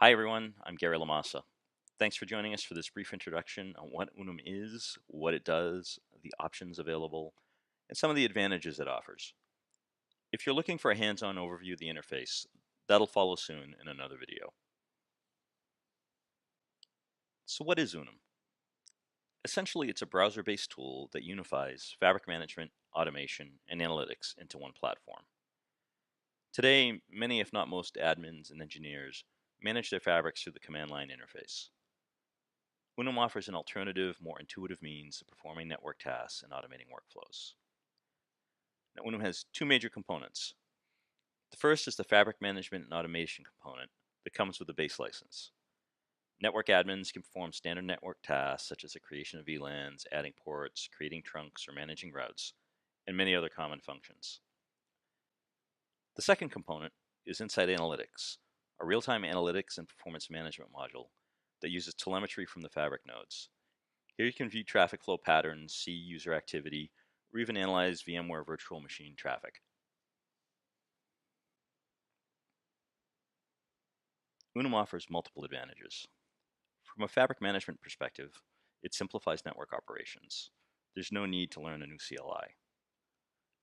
Hi everyone, I'm Gary Lamassa. Thanks for joining us for this brief introduction on what UNUM is, what it does, the options available, and some of the advantages it offers. If you're looking for a hands-on overview of the interface, that'll follow soon in another video. So what is UNUM? Essentially, it's a browser-based tool that unifies fabric management, automation, and analytics into one platform. Today, many if not most admins and engineers manage their fabrics through the command line interface. UNUM offers an alternative, more intuitive means of performing network tasks and automating workflows. Now, UNUM has two major components. The first is the fabric management and automation component that comes with a base license. Network admins can perform standard network tasks such as the creation of VLANs, adding ports, creating trunks, or managing routes, and many other common functions. The second component is Insight Analytics, a real-time analytics and performance management module that uses telemetry from the fabric nodes. Here you can view traffic flow patterns, see user activity, or even analyze VMware virtual machine traffic. UNUM offers multiple advantages. From a fabric management perspective, it simplifies network operations. There's no need to learn a new CLI.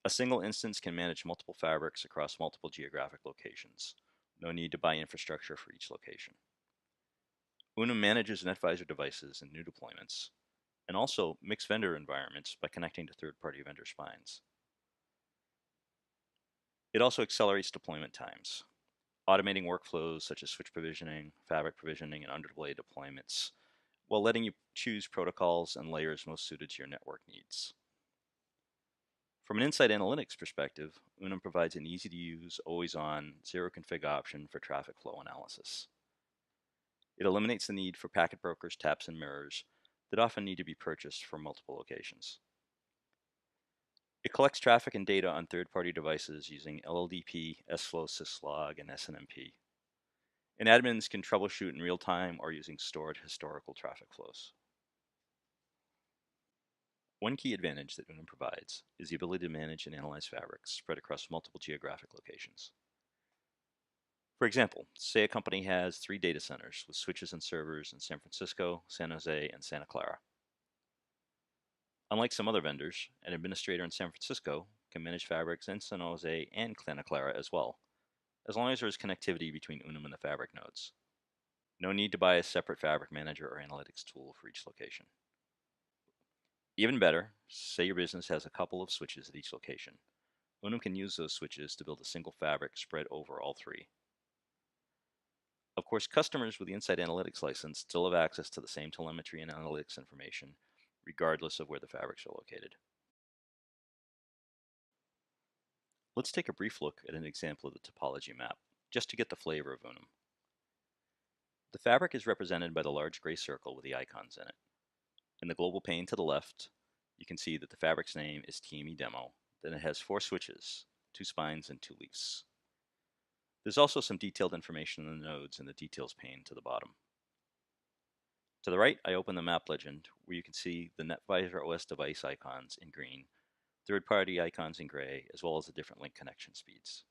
A single instance can manage multiple fabrics across multiple geographic locations. No need to buy infrastructure for each location. UNUM manages NetVisor devices and new deployments, and also mixed vendor environments by connecting to third-party vendor spines. It also accelerates deployment times, automating workflows such as switch provisioning, fabric provisioning, and underlay deployments, while letting you choose protocols and layers most suited to your network needs. From an Insight Analytics perspective, UNUM provides an easy-to-use, always-on, zero-config option for traffic flow analysis. It eliminates the need for packet brokers, taps, and mirrors that often need to be purchased from multiple locations. It collects traffic and data on third-party devices using LLDP, SFlow, syslog, and SNMP. And admins can troubleshoot in real time or using stored historical traffic flows. One key advantage that UNUM provides is the ability to manage and analyze fabrics spread across multiple geographic locations. For example, say a company has 3 data centers with switches and servers in San Francisco, San Jose, and Santa Clara. Unlike some other vendors, an administrator in San Francisco can manage fabrics in San Jose and Santa Clara as well, as long as there is connectivity between UNUM and the fabric nodes. No need to buy a separate fabric manager or analytics tool for each location. Even better, say your business has a couple of switches at each location. UNUM can use those switches to build a single fabric spread over all 3. Of course, customers with the Insight Analytics license still have access to the same telemetry and analytics information, regardless of where the fabrics are located. Let's take a brief look at an example of the topology map, just to get the flavor of UNUM. The fabric is represented by the large gray circle with the icons in it. In the global pane to the left, you can see that the fabric's name is TME Demo, then it has 4 switches, 2 spines, and 2 leafs. There's also some detailed information on the nodes in the details pane to the bottom. To the right, I open the map legend, where you can see the NetVisor OS device icons in green, third-party icons in gray, as well as the different link connection speeds.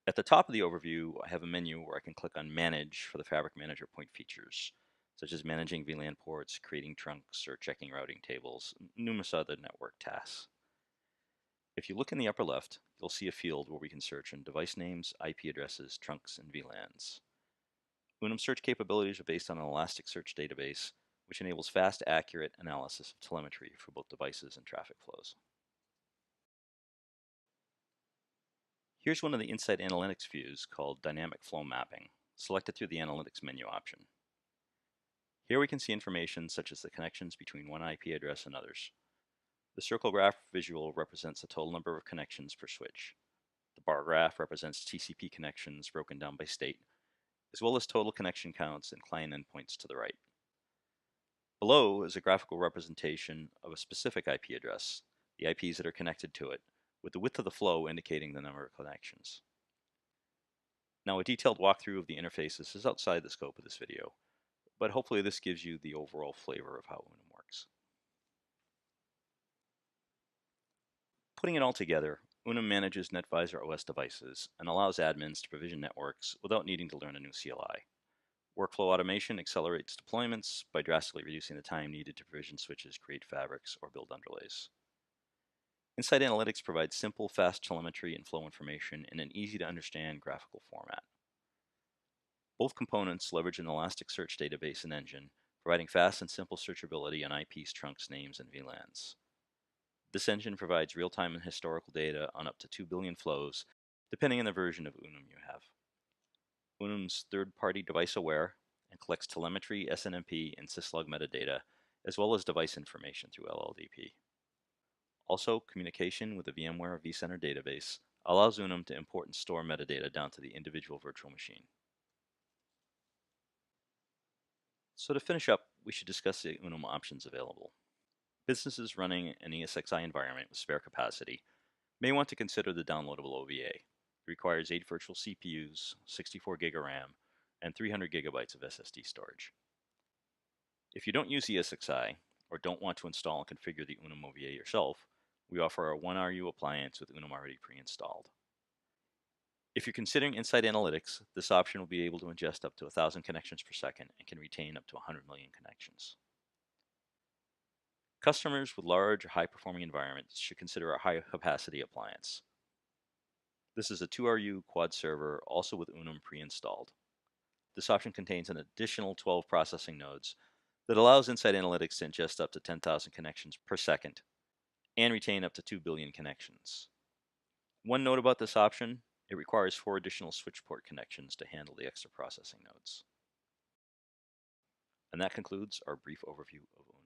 At the top of the overview, I have a menu where I can click on Manage for the Fabric Manager point features, such as managing VLAN ports, creating trunks, or checking routing tables, and numerous other network tasks. If you look in the upper left, you'll see a field where we can search on device names, IP addresses, trunks, and VLANs. UNUM search capabilities are based on an Elasticsearch database, which enables fast, accurate analysis of telemetry for both devices and traffic flows. Here's one of the Insight Analytics views called Dynamic Flow Mapping, selected through the Analytics menu option. Here we can see information such as the connections between one IP address and others. The circle graph visual represents the total number of connections per switch. The bar graph represents TCP connections broken down by state, as well as total connection counts and client endpoints to the right. Below is a graphical representation of a specific IP address, the IPs that are connected to it, with the width of the flow indicating the number of connections. Now, a detailed walkthrough of the interfaces is outside the scope of this video, but hopefully this gives you the overall flavor of how UNUM works. Putting it all together, UNUM manages NetVisor OS devices and allows admins to provision networks without needing to learn a new CLI. Workflow automation accelerates deployments by drastically reducing the time needed to provision switches, create fabrics, or build underlays. Insight Analytics provides simple, fast telemetry and flow information in an easy-to-understand graphical format. Both components leverage an Elasticsearch database and engine, providing fast and simple searchability on IPs, trunks, names, and VLANs. This engine provides real-time and historical data on up to 2 billion flows, depending on the version of UNUM you have. UNUM's third-party device aware and collects telemetry, SNMP, and syslog metadata, as well as device information through LLDP. Also, communication with the VMware vCenter database allows UNUM to import and store metadata down to the individual virtual machine. So to finish up, we should discuss the UNUM options available. Businesses running an ESXi environment with spare capacity may want to consider the downloadable OVA. It requires 8 virtual CPUs, 64 GB RAM, and 300 GB of SSD storage. If you don't use ESXi, or don't want to install and configure the UNUM OVA yourself, we offer our 1RU appliance with UNUM already pre-installed. If you're considering Insight Analytics, this option will be able to ingest up to 1,000 connections per second and can retain up to 100 million connections. Customers with large or high-performing environments should consider our high-capacity appliance. This is a 2RU quad server, also with UNUM pre-installed. This option contains an additional 12 processing nodes that allows Insight Analytics to ingest up to 10,000 connections per second and retain up to 2 billion connections. One note about this option, it requires 4 additional switch port connections to handle the extra processing nodes. And that concludes our brief overview of UNUM.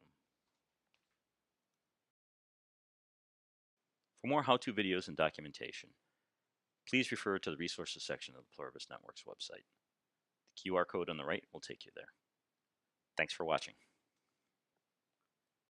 For more how-to videos and documentation, please refer to the resources section of the Pluribus Network's website. The QR code on the right will take you there. Thanks for watching.